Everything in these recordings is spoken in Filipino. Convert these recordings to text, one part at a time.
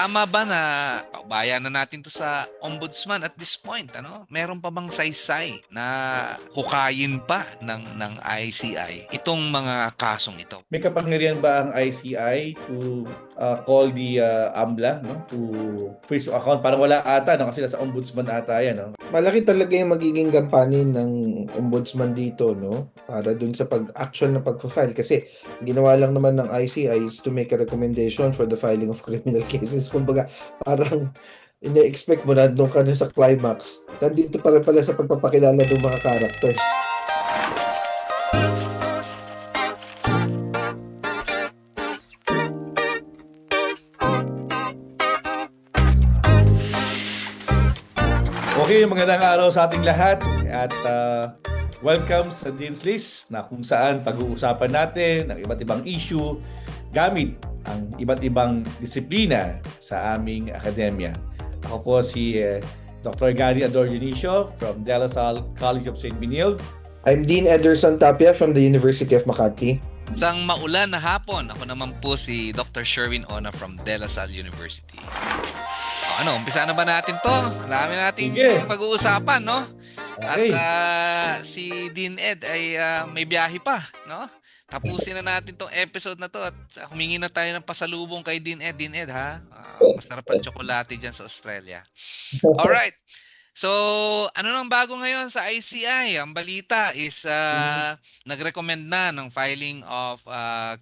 tama ba na paubaya na natin 'to sa ombudsman at this point, ano? Meron pa bang saysay na hukayin pa ng ICI itong mga kasong ito? May kapangyarihan ba ang ICI to call the AMLA, no? To freeze account? Parang wala ata, no? Kasi nasa ombudsman ata yan, no? Malaki talaga yung magiging gampanin ng ombudsman dito, no? Para dun sa actual na pag-file. Kasi ginawa lang naman ng ICI is to make a recommendation for the filing of criminal cases. Kumbaga, parang ina-expect mo na doon ka na sa climax. Nandito pa rin pala sa pagpapakilala ng mga characters. Okay, magandang araw sa ating lahat at welcome sa Dean's List na kung saan pag-uusapan natin ang iba't ibang issue gamit ang iba't ibang disiplina sa aming akademya. Ako po si Dr. Gary Ador Dionisio from De La Salle College of St. Benilde. I'm Dean Ederson Tapia from the University of Makati. Isang maulan na hapon, ako naman po si Dr. Sherwin Ona from De La Salle University. Umpisa na ba natin to? Ang dami nating Sige. pag-uusapan, no? Okay. At si Dean Ed ay may biyahe pa, no? Tapusin na natin tong episode na to at humingi na tayo ng pasalubong kay Dean Ed. Dean Ed, ha? Masarap ang tsokolate dyan sa Australia. Alright. So, ano nang bago ngayon sa ICI? Ang balita is nag-recommend na ng filing of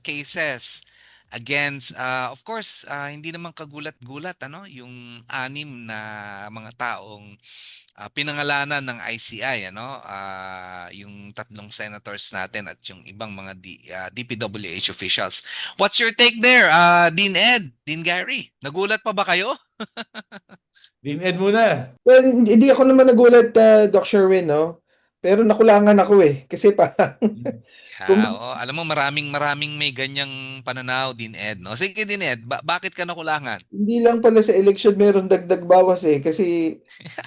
cases against of course hindi naman kagulat-gulat yung anim na mga taong pinangalanan ng ICI yung tatlong senators natin at yung ibang mga DPWH officials. What's your take there, Dean Ed, Dean Gary? Nagulat pa ba kayo? Dean Ed muna. Well, hindi ako naman nagulat, Doc Sherwin, no? Pero nakulangan ako eh. Kasi parang, Alam mo maraming may ganyang pananaw, Dean Ed, no? Sige, Dean Ed, bakit ka nakulangan? hindi lang pala sa election meron dagdag bawas eh. Kasi,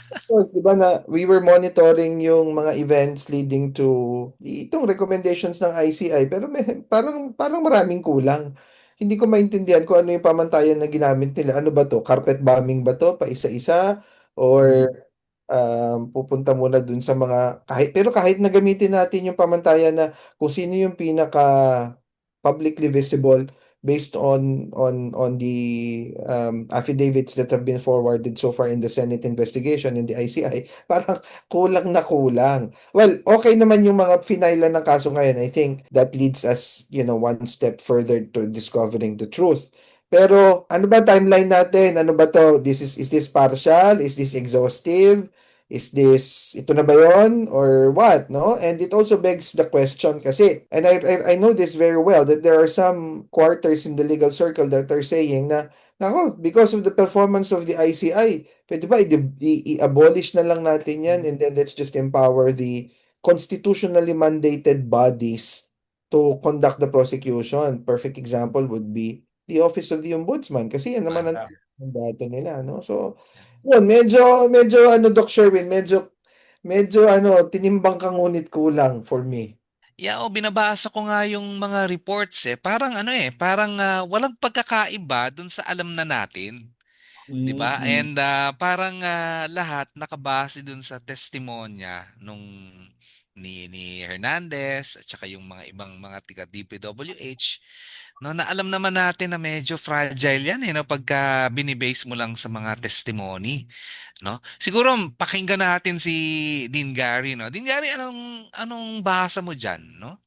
of course, di ba na we were monitoring yung mga events leading to itong recommendations ng ICI. Pero parang maraming kulang. Hindi ko maintindihan kung ano yung pamantayan na ginamit nila. Ano ba to? Carpet bombing ba to? Pa isa-isa? Or pupunta muna dun sa mga kahit na gamitin natin yung pamantayan na kung sino yung pinaka publicly visible based on the affidavits that have been forwarded so far in the Senate investigation in the ICI, parang kulang na kulang. Well, okay naman yung mga finailan ng kaso ngayon. I think that leads us, one step further to discovering the truth. Pero ano ba timeline natin? Ano ba to? Is this partial? Is this exhaustive? Is this, ito na ba yun? Or what, no? And it also begs the question kasi, and I know this very well, that there are some quarters in the legal circle that are saying na, nako, because of the performance of the ICI, pwede ba i-abolish na lang natin yan and then let's just empower the constitutionally mandated bodies to conduct the prosecution. Perfect example would be the Office of the Ombudsman kasi yan naman ang mandato nila, no? So, yun, medyo Doc Sherwin, medyo tinimbang ka ngunit kulang for me. Binabasa ko nga yung mga reports parang walang pagkakaiba dun sa alam na natin, 'di ba? Mm-hmm. And parang lahat nakabase dun sa testimonya ni Hernandez at saka yung mga ibang mga tiga DPWH, no, na alam naman natin na medyo fragile yan no, pagka binibase mo lang sa mga testimony, no? Siguro pakinggan natin si Dean Gary, no? Dean Gary, anong bahasa mo diyan, no?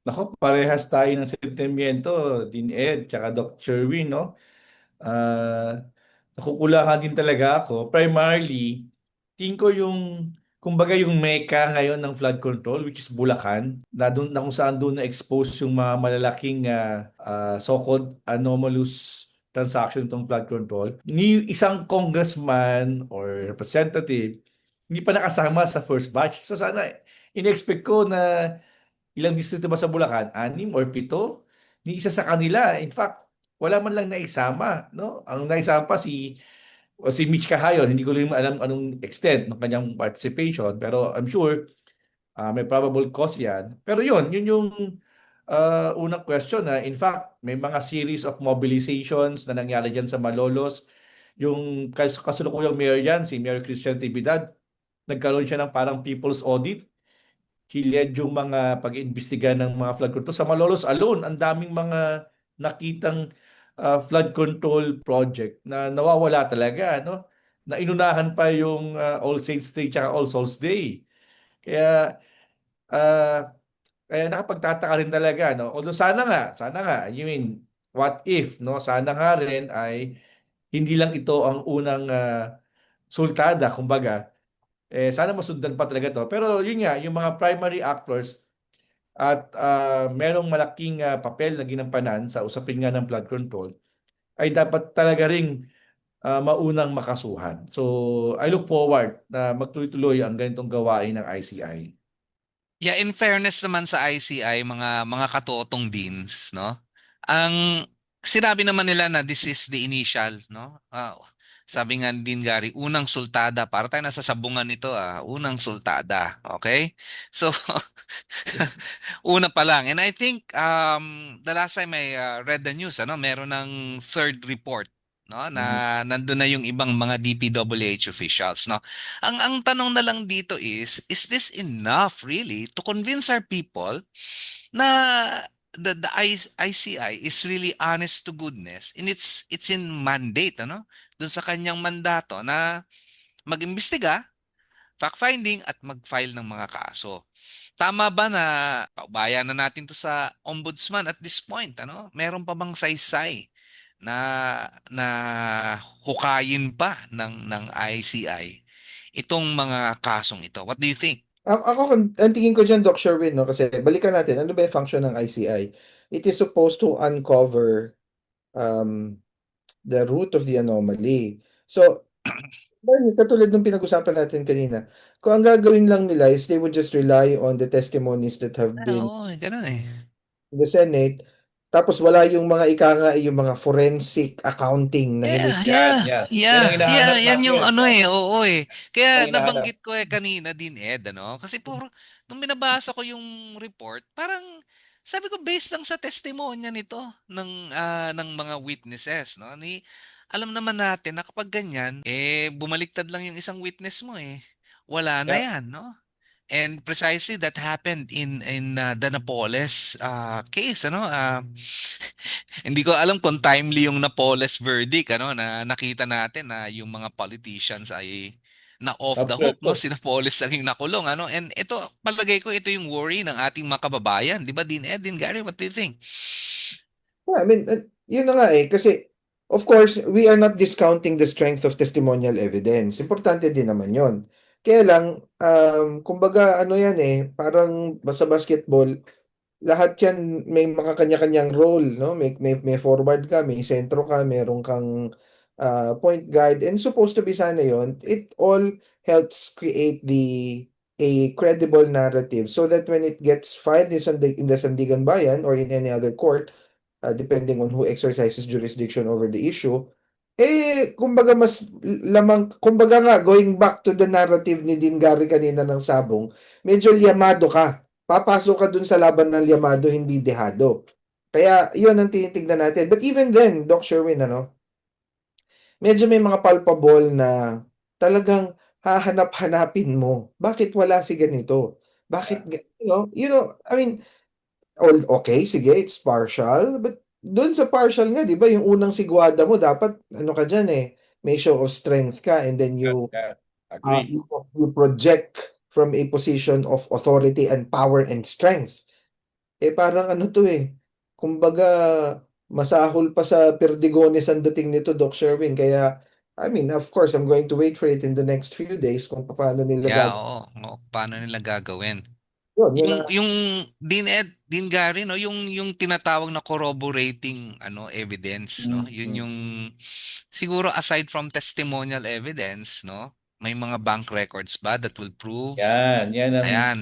Nako, parehas tayo ng sentimiento, Dean Ed, tsaka Doc Sherwin, no? Ah, nakukulangan din talaga ako. Primarily, tingin ko kumbaga yung meka ngayon ng flood control, which is Bulacan, na kung saan doon na-expose yung mga malalaking so-called anomalous transaction ng flood control. Ni isang congressman or representative, hindi pa nakasama sa first batch. So sana, in-expect ko na ilang distrito ba sa Bulacan? 6 or 7? Ni isa sa kanila. In fact, wala man lang naisama, no? Ang naisama pa si Mitch Cahayon. Hindi ko rin alam anong extent ng kanyang participation, pero I'm sure may probable cause yan. Pero yun yung unang question na in fact may mga series of mobilizations na nangyari diyan sa Malolos. Yung kasulukuyang mayor yan, si Mayor Christian Tibidad, nagkaroon siya ng parang people's audit. He led yung mga pag-iimbestiga ng mga flood control. Sa Malolos alone, ang daming mga nakitang flood control project na nawawala talaga, no? Na inunahan pa yung All Saints Day at All Souls Day. Kaya ah, kaya nakapagtataka rin talaga, no? Although sana nga, you mean, what if, no? Sana nga rin ay hindi lang ito ang unang sultada, kumbaga. Sana masundan pa talaga to. Pero yun nga, yung mga primary actors at merong malaking papel na ginampanan sa usapin nga ng flood control ay dapat talaga ring maunang makasuhan. So, I look forward na magtuloy-tuloy ang ganitong gawain ng ICI. Yeah, in fairness naman sa ICI, mga katotong deans, no? Ang sinabi naman nila na this is the initial, no? Sabi nga ni Dean Gary, unang sultada. Para tayo nasa sabungan nito, unang sultada. Okay? So, una pa lang. And I think the last time I read the news, meron ng third report, no, Mhm. na nandun na yung ibang mga DPWH officials, no. Ang tanong na lang dito is this enough really to convince our people na the ICI is really honest to goodness in its in mandate, dun sa kanyang mandato na mag-imbestiga, fact-finding at mag-file ng mga kaso. Tama ba na paubayan na natin to sa ombudsman at this point, Meron pa bang saysay na na hukayin pa ng ICI itong mga kasong ito? What do you think? Ako, ang tingin ko dyan, Doc Sherwin, no? Kasi balikan natin, ano ba yung function ng ICI? It is supposed to uncover um, the root of the anomaly. So, katulad ng pinag-usapan natin kanina, kung ang gagawin lang nila is they would just rely on the testimonies that have been Oo, ganun eh. in the Senate, tapos wala yung mga ika nga, yung mga forensic accounting na Yeah, Yan, yeah, yan. Yan yeah, ang yeah, hinahanap yan yung natin. Yan oo eh. ang Kaya hinahanap. nabanggit ko kanina din Ed, Kasi nung binabasa ko yung report, parang sabi ko based lang sa testimonya nito ng mga witnesses, no? Alam naman natin na kapag ganyan, bumaliktad lang yung isang witness mo eh. Wala na Yeah. yan, no? And precisely that happened in the Napoles case, hindi ko alam kung timely yung Napoles verdict, na nakita natin na yung mga politicians ay na off the hook, Absuelto. si Napoles lang yung nakulong, And ito, palagay ko ito yung worry ng ating mga kababayan, 'di ba, Dean Ed, Dean Gary, what do you think? Yeah, I mean, yun na nga eh. Kasi, of course, we are not discounting the strength of testimonial evidence. Importante din naman yon. Kaya lang, kumbaga, ano yan eh, parang sa basketball, lahat yan may mga kanya-kanyang role, no? May forward ka, may sentro ka, meron kang point guard, and supposed to be sana yon. It all helps create a credible narrative so that when it gets filed in the Sandigan Bayan or in any other court, depending on who exercises jurisdiction over the issue, kumbaga mas lamang, kumbaga nga, going back to the narrative ni Din Gary kanina ng sabong, medyo liyamado ka. Papasok ka dun sa laban ng liyamado, hindi dehado. Kaya, yun ang tinitignan natin. But even then, Doc Sherwin, medyo may mga palpable na talagang hahanap-hanapin mo. Bakit wala si ganito? Bakit, Yeah. I mean, okay, sige, it's partial, but doon sa partial nga, 'di ba, yung unang sigwada mo dapat ano ka diyan eh, may show of strength ka, and then Yeah. you Yeah. uh, Agree. you, you project from a position of authority and power and strength. Parang ano to eh. Kumbaga masahol pa sa Perdigones ang dating nito, Doc Sherwin. Kaya I mean, of course, I'm going to wait for it in the next few days kung paano nila Yeah, gagawin. oo. Oo, paano nila gagawin? Yun Yung ang yung Dean Ed, Dean Gary, no, yung tinatawag na corroborating evidence, no? Yun Mm. yung siguro aside from testimonial evidence, no? May mga bank records ba that will prove? Ayan,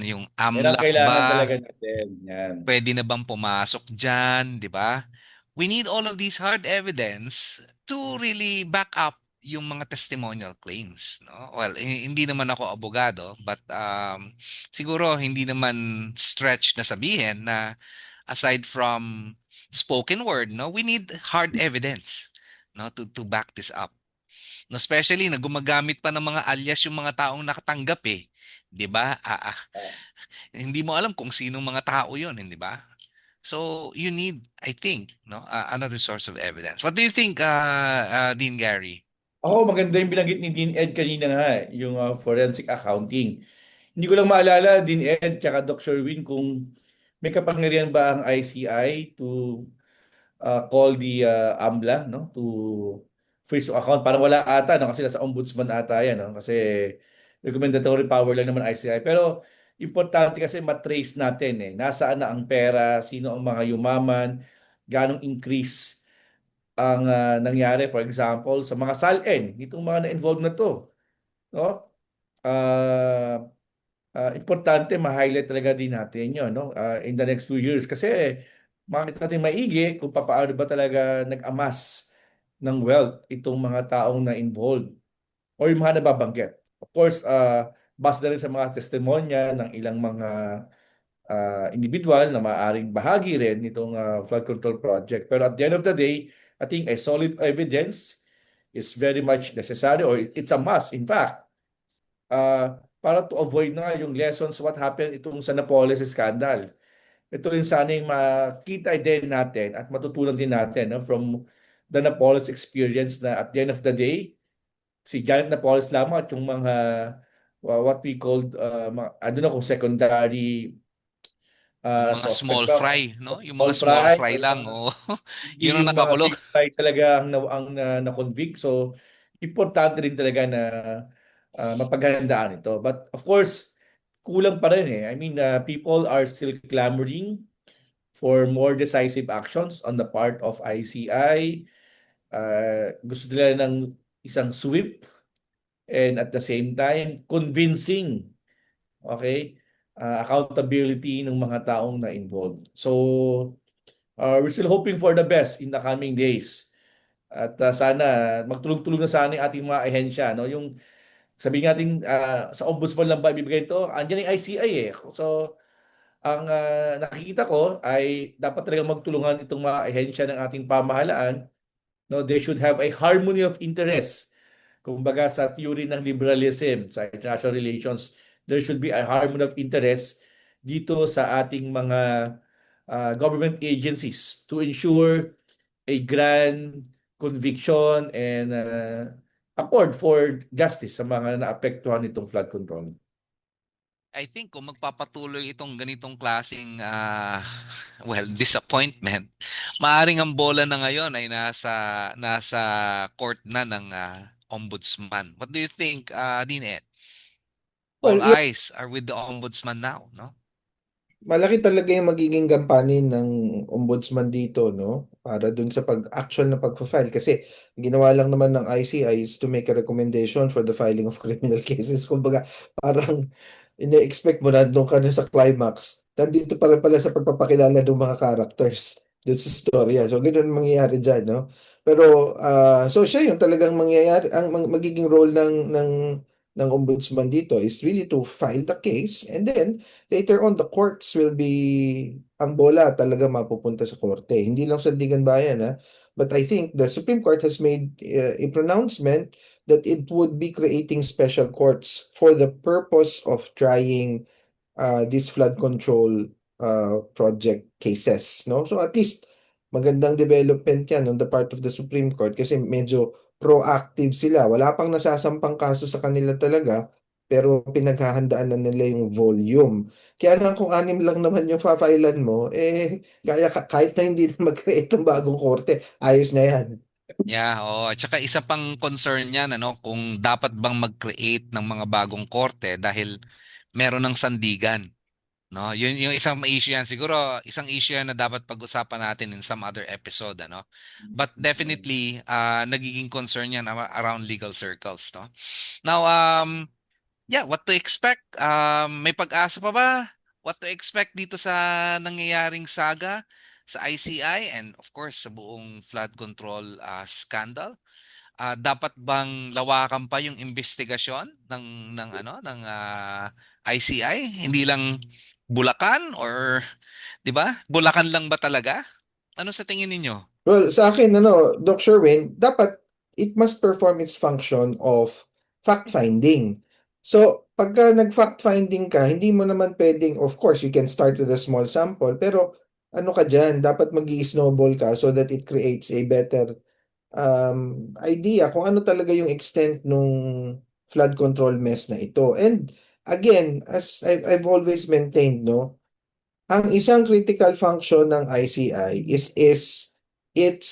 yung Yan ang AMLAC kailangan talaga ba? natin. Yan. Pwede na bang pumasok diyan, 'di ba? We need all of these hard evidence to really back up yung mga testimonial claims, no? Well, hindi naman ako abogado, but siguro hindi naman stretch na sabihin na aside from spoken word, no? We need hard evidence, no, to back this up. No, especially na gumagamit pa ng mga alias yung mga taong nakatanggap eh. 'Di ba? Hindi mo alam kung sinong mga tao 'yon, hindi ba? So you need, I think, no, another source of evidence. What do you think, Dean Gary? Ako, maganda yung binanggit ni Dean Ed kanina nga, yung forensic accounting. Hindi ko lang maalala, Dean Ed, tsaka Doc Sherwin, kung may kapangyarihan ba ang ICI to call the AMLA, no, to freeze yung account. Parang wala ata, no, kasi nasa ombudsman ata yan, no, kasi recommendatory power lang naman ICI. Pero importante kasi matrace natin nasaan na ang pera, sino ang mga yumaman, ganong increase ang nangyari, for example, sa mga SALN, itong mga na-involve na to, no? Ah, importante ma-highlight talaga din natin 'yon, no? In the next few years kasi makita natin maigi kung paano ba talaga nag-amas ng wealth itong mga taong na involved o yung mga nababanggit. Of course, base na rin sa mga testimonya ng ilang mga individual na maaaring bahagi rin nitong flood control project. Pero at the end of the day, I think a solid evidence is very much necessary, or it's a must in fact, para to avoid na yung lessons what happened itong sa Napoles scandal. Ito rin sana yung makita din natin at matutunan din natin, no, from the Napoles experience, na at the end of the day, si Janet Napoles lamang at yung mga what we called, I don't know kung secondary Yung mga suspect small ba, fry, no? Yung small mga small fry, fry or lang, oh. Yun hindi ang yung mga nakakulong. big fry talaga na-convict. So, importante rin talaga na mapaghandaan ito. But of course, kulang pa rin eh. I mean, people are still clamoring for more decisive actions on the part of ICI. Gusto nila ng isang sweep, and at the same time, convincing, okay, accountability ng mga taong na involved. So, we're still hoping for the best in the coming days. At sana magtulong-tulong na sana yung ating mga ahensya, no? Yung sabihin natin, sa ombudsman lang ba ibibigay ito? Andiyan yung ICI eh. So ang nakikita ko ay dapat talaga magtulungan itong mga ahensya ng ating pamahalaan. No, they should have a harmony of interest. Kumbaga sa theory ng liberalism sa international relations, there should be a harmony of interest dito sa ating mga government agencies to ensure a grand conviction and accord for justice sa mga naapektuhan nitong flood control. I think kung magpapatuloy itong ganitong klaseng well, disappointment, maaring ang bola na ngayon ay nasa court na ng ombudsman. What do you think, Dean Ed? Well, All eyes are with the ombudsman now, no? malaki talaga yung magiging gampanin ng ombudsman dito, no? Para dun sa pag-actual na pag-file. Kasi ginawa lang naman ng ICI is to make a recommendation for the filing of criminal cases. Kumbaga, parang ina-expect mo na doon ka na sa climax. Nandito pa rin pala sa pagpapakilala ng mga characters dun sa storya. So, ganun ang mangyayari dyan, no? Pero, so siya yung talagang mangyayari, ang magiging role ng ombudsman dito is really to file the case, and then later on the courts will be, ang bola talaga mapupunta sa korte, hindi lang Sandigan Bayan, but I think the Supreme Court has made a pronouncement that it would be creating special courts for the purpose of trying these flood control project cases, no? So at least magandang development yan on the part of the Supreme Court kasi medyo proactive sila. Wala pang nasasampang kaso sa kanila talaga, pero pinaghahandaan na nila yung volume. Kaya lang kung anim lang naman yung fa-filean mo, kaya kahit na hindi na mag-create ng bagong korte, ayos na yan. Yeah, oh, at saka isa pang concern niyan, ano, kung dapat bang mag-create ng mga bagong korte dahil meron ng sandigan. No, yun yung isang issue yan. Siguro isang issue yan na dapat pag-usapan natin in some other episode, ano. But definitely nagiging concern yan around legal circles, no. Now, yeah, what to expect? May pag-asa pa ba? What to expect dito sa nangyayaring saga sa ICI and of course sa buong flood control scandal? Dapat bang lawakan pa yung investigasyon ng ICI? Hindi lang Bulacan or 'di ba? Bulacan lang ba talaga? Ano sa tingin ninyo? Well, sa akin, Doc Sherwin, dapat it must perform its function of fact-finding. So, pagka nag-fact-finding ka, hindi mo naman pwedeng, of course, you can start with a small sample, pero ano ka dyan, dapat mag snowball ka so that it creates a better idea kung ano talaga yung extent nung flood control mess na ito. And again, as I've always maintained, no, ang isang critical function ng ICI is its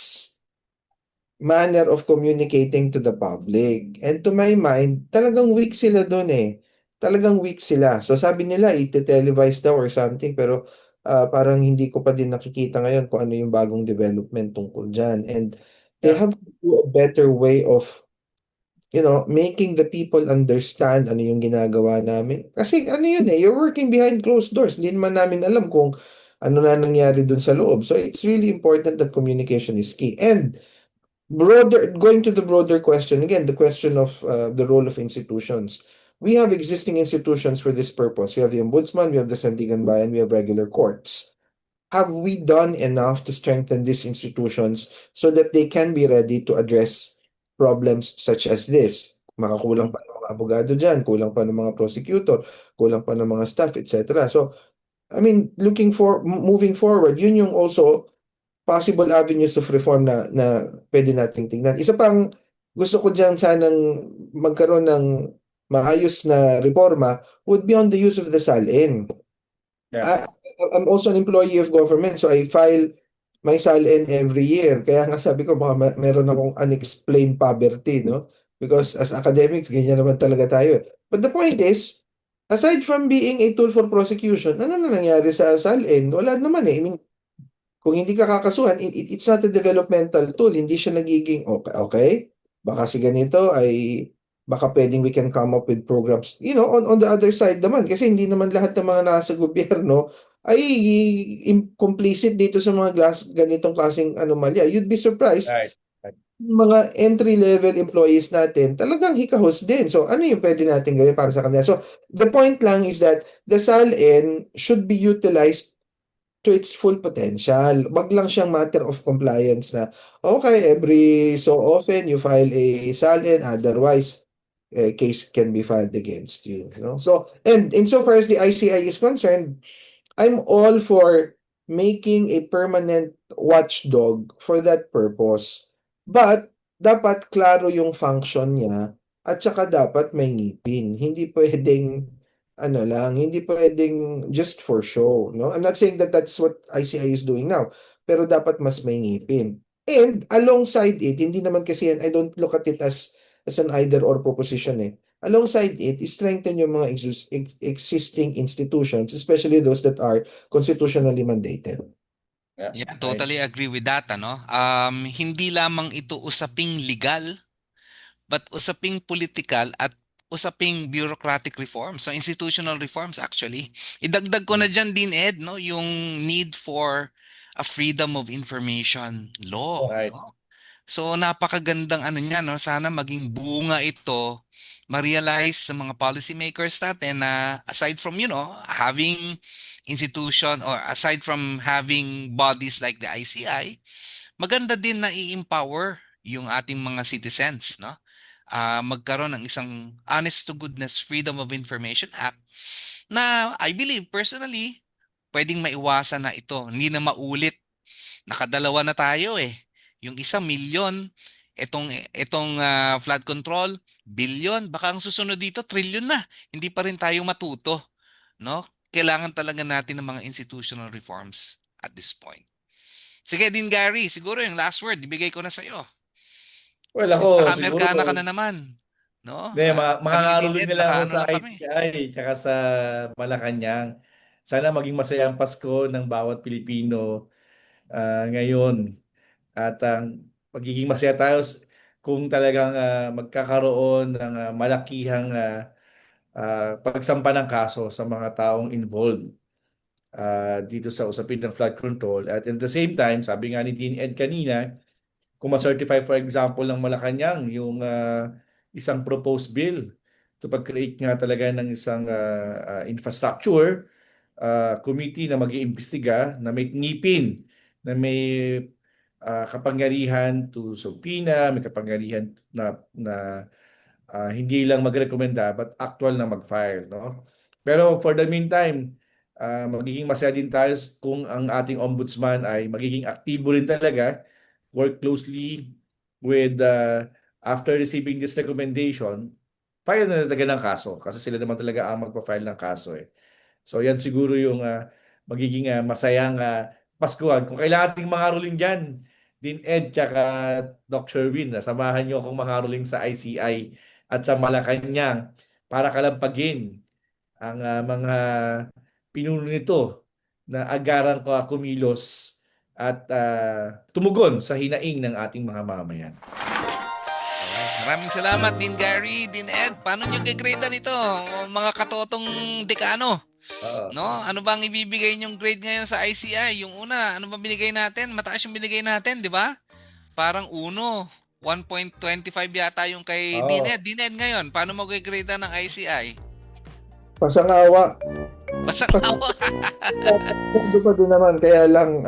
manner of communicating to the public. And to my mind, talagang weak sila doon eh. Talagang weak sila. So sabi nila, ite-televise daw or something, pero parang hindi ko pa din nakikita ngayon kung ano yung bagong development tungkol dyan. And they Yeah. have to do a better way of making the people understand ano yung ginagawa namin. Kasi ano yun eh, you're working behind closed doors. Hindi naman namin alam kung ano na nangyari dun sa loob. So it's really important that communication is key. And going to the broader question, again, the question of the role of institutions. We have existing institutions for this purpose. We have the Ombudsman, we have the Sandigan Bayan, we have regular courts. Have we done enough to strengthen these institutions so that they can be ready to address problems such as this? Makakulang pa ng mga abogado dyan, kulang pa ng mga prosecutor, kulang pa ng mga staff, etc. So, I mean, moving forward, yun yung also possible avenues of reform na pwede nating tingnan. Isa pang gusto ko diyan sanang magkaroon ng maayos na reforma would be on the use of the SALN. Yeah. I, I'm also an employee of government, so I file my SALN every year. Kaya nga sabi ko, baka meron akong unexplained poverty, no? Because as academics, ganyan naman talaga tayo. But the point is, aside from being a tool for prosecution, ano na nangyari sa SALN? Wala naman eh. I mean, kung hindi ka kakasuhan, it's not a developmental tool. Hindi siya nagiging, okay, okay, baka si ganito ay, baka pwedeng we can come up with programs. On the other side naman, kasi hindi naman lahat ng mga nasa gobyerno ay complicit dito sa mga ganitong klaseng anomalya. You'd be surprised, Right. Right. yung mga entry-level employees natin, talagang hikahos din. So, ano yung pwede natin gawin para sa kanila? So, the point lang is that the SALN should be utilized to its full potential. Wag lang siyang matter of compliance na, okay, every so often you file a SALN, otherwise, a case can be filed against you. So, and insofar as the ICI is concerned, I'm all for making a permanent watchdog for that purpose. But, dapat klaro yung function niya at saka dapat may ngipin. Hindi pwedeng, hindi pwedeng just for show. No? I'm not saying that that's what ICI is doing now, pero dapat mas may ngipin. And alongside it, hindi naman kasi yan, I don't look at it as an either or proposition eh. Alongside it, strengthen yung mga existing institutions, especially those that are constitutionally mandated. Yeah. Yeah, Right. totally agree with that, ano. Hindi lamang ito usaping legal, but usaping political at usaping bureaucratic reforms. So institutional reforms actually. Idagdag ko na diyan din Ed, no, yung need for a freedom of information law, Right. no? So napakagandang ano niya, no? Sana maging bunga ito ma-realize sa mga policymakers natin na aside from, having institution or aside from having bodies like the ICI, maganda din na i-empower yung ating mga citizens, no? Magkaroon ng isang honest to goodness Freedom of Information Act na I believe personally pwedeng maiwasan na ito. Hindi na maulit. Nakadalawa na tayo eh. Yung isa milyon, itong flood control, billion, baka ang susunod dito trillion na. Hindi pa rin tayo matuto, no? Kailangan talaga natin ng mga institutional reforms at this point. Sige din Gary, siguro yung last word ibigay ko na sa iyo. Well, ako Since siguro, naka-Amerikana ka na naman, no? hindi, Kami ni Din mangangaroling Ed, nila ako naka-ano sa lang kami. ICI tsaka sa Malacanang. Sana maging masaya ang Pasko ng bawat Pilipino ngayon. At magiging masaya tayo kung talagang magkakaroon ng malakihang pagsampa ng kaso sa mga taong involved dito sa usapin ng flood control. At at the same time, sabi nga ni Dean Ed kanina, kung ma-certify for example ng Malacanang yung isang proposed bill to pag-create nga talaga ng isang infrastructure committee na mag-iimbestiga, na may ngipin, na may kapangyarihan to subpoena, may kapangyarihan na hindi lang magrekomenda but actual na mag-file, no? Pero for the meantime, magiging masaya din tayo kung ang ating ombudsman ay magiging aktibo rin talaga, work closely with after receiving this recommendation, file na talaga ng kaso kasi sila naman talaga ang magpa-file ng kaso eh. So yan siguro yung magiging masayang Paskuhan. Kung kailangan ating mangaroling dyan, Din Ed tsaka Doc Sherwin, samahan nyo akong mangaroling sa ICI at sa Malacanang para kalampagin ang mga pinuno nito na agarang kumilos at tumugon sa hinaing ng ating mga mamayan. Maraming salamat din Gary, din Ed. Paano nyo gigradean ito, mga katotong dekano? No? Ano bang ibibigay nyong grade ngayon sa ICI? Yung una, ano bang binigay natin? Mataas yung binigay natin, di ba? Parang 1.25 yata yung kay Din Ed. Din Ed ngayon, paano mo gigradean ng ICI? Pasangawa. Pasangawa. Pundo pa din naman, kaya lang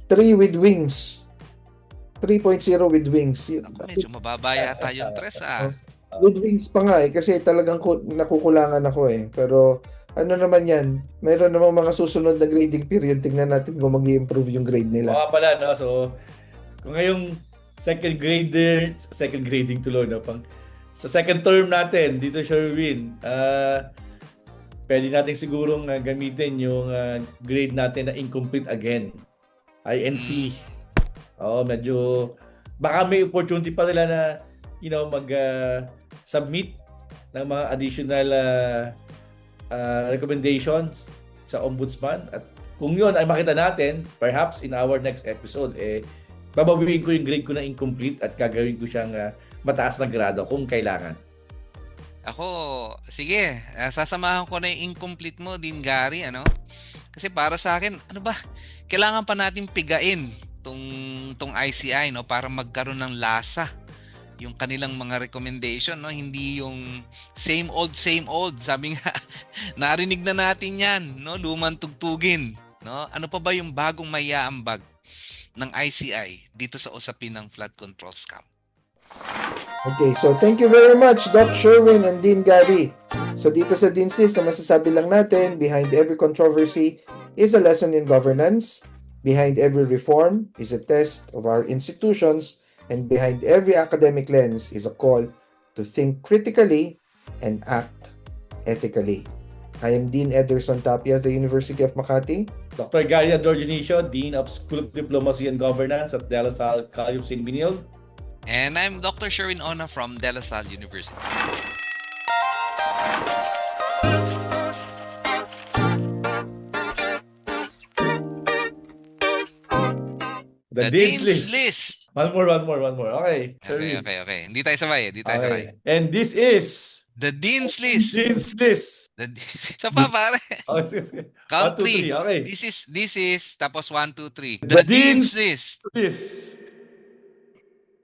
3 with wings. 3.0 with wings. Medyo mababa yata yung 3 With wings pa nga kasi talagang nakukulangan ako Pero ano naman yan, meron namang mga susunod na grading period. Tingnan natin kung mag-i-improve yung grade nila. Pala, no? So, kung ngayong second grading tuloy, no? Sa second term natin, dito Sherwin, pwede natin sigurong gamitin yung grade natin na incomplete again. INC. Medyo, baka may opportunity pa nila na, mag-submit ng mga additional recommendations sa ombudsman. At kung yun ay makita natin, perhaps in our next episode, babawiin ko yung grade ko na incomplete at gagawin ko siyang mataas na grado kung kailangan. Ako, sige, sasamahan ko na yung incomplete mo din Gary, ano? Kasi para sa akin, ano ba, kailangan pa natin pigain tong ICI, no, para magkaroon ng lasa yung kanilang mga recommendation, no, hindi yung same old, sabi nga, narinig na natin yan, no, lumang tugtugin, no, ano pa ba yung bagong maiaambag ng ICI dito sa usapin ng flood control scam? Okay, so thank you very much, Doc Sherwin and Dean Gary. So dito sa Dean's List, na masasabi lang natin, behind every controversy is a lesson in governance. Behind every reform is a test of our institutions, and behind every academic lens is a call to think critically and act ethically. I am Dean Ederson Tapia of the University of Makati. Dr. Gary Adorjanicio, Dean of School of Diplomacy and Governance at De La Salle College of St. Benilde. And I'm Dr. Sherwin Ona from De La Salle University. The Dean's List. One more. Okay. Okay. Hindi tayo sabay. And this is The Dean's List. Sa pa, pare. Count 3. Okay. This is, tapos 1, 2, 3. The The Dean's Dean's List.